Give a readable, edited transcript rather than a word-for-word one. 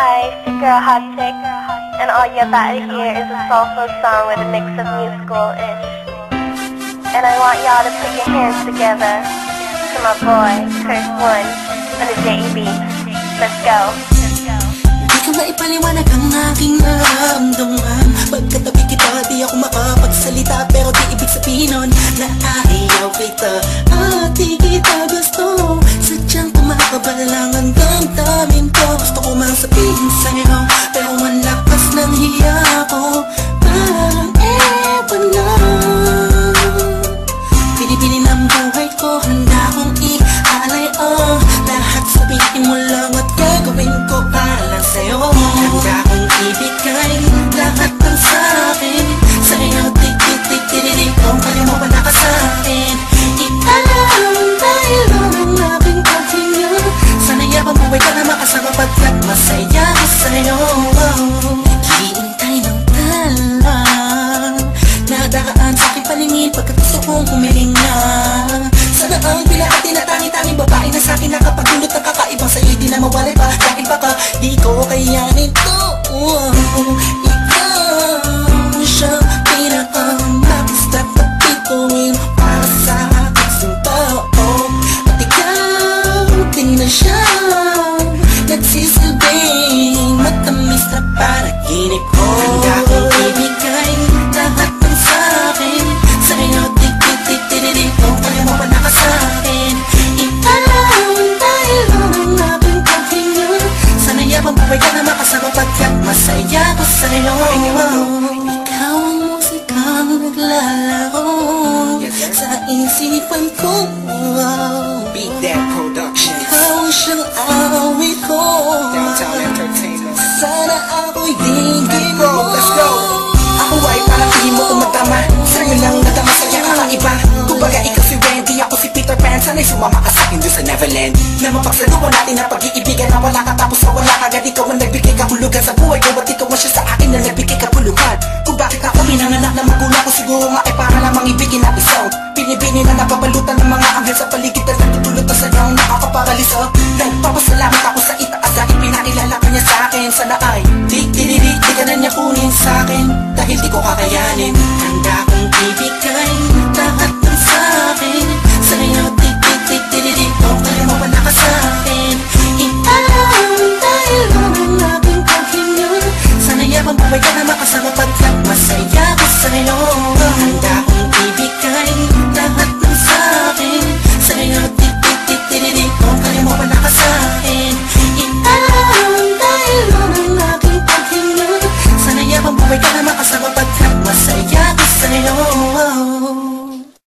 Hi, it's your girl Hot Chick, and all you're about to hear is a soulful song with a mix of musical-ish. And I want y'all to put your hands together to my boy, Kirk One, on the JEB. Let's go. Di ko maipaliwanag ang aking nararamdaman. Pagkatabi kita, di ako makapagsalita, pero di ibig sabihin nun na ayaw kita at di kita gusto. Sadyang kumakabalang hanggang damin ko. Gusto ko mang sabihin sa'yo, pero malakas ng hiya ko. Parang ewan lang, pinipili ng buhay ko, handa kong ialay ang lahat. Sabihin mo lang at gagawin ko para lang sa'yo. Handa kong ibigay lahat ng sa'kin sa'yo. Tik-tik-tik-tik-tik, kung kaya mo wala ka sa'kin. Ikaw dahil ang aking paghinga. Sana'y abang buhay ka na makasama pagkat masaya ko sa'yo. Naghihintay ng talang nadaan sa aking paningin pagkat gusto kong humihinga. Sana ang pinakati na tangi-tanging babae na sa'kin nakapagdulot ng kakaibang sa'yo'y di na mawalay pa. Dahil baka di ko kayanin to. Ikaw siya pinaka-mag-step na pituin para sa aking sintao. At ikaw din na siya nagsisilbing matamis na panaginip ko. Handa kong ibigay lahat ng sa'kin sa'yo. Tik-tik-tik-tik-tik, kung kaya mo pa na sa'kin. Ikaw dahil ang aking paghinga. Sana'y abang buhay ka na makasama pagkat masaya ko sa'yo. Ikaw ang musikang naglalaro sa isipan ko. Beat That Production. Ikaw siyang awit ko. Downtown Entertainment. Sana ako'y digin mo. Let's go. Ako ay parang tingin mo tumatama. Sa'yo lang nadama sa'yo kakaiba. Kumbaga ikaw si Wendy, ako si Peter Pan. Sana'y sumama ka sa'kin doon sa Neverland. Na mapagsaluhan natin ang pag-iibigan na wala ka tapos na wala ka. Agad ikaw ang nagbigay kahulugan sa buhay ko. At ikaw ang siya sa akin na nagbigay kapuluhan. Kung bakit ako pinanganak na magulang ko, siguro nga ay para lamang ibigin ang isang binibini na napapalutan ng mga anghel sa paligid at nagtutulot na sadyang nakakaparalisa. Nagpapasalamat ako sa itaas dahil pinakilala ka niya sa akin. Sana ay di ka na niya kunin sa akin dahil di ko kakayanin. Handa kong ibigay lahat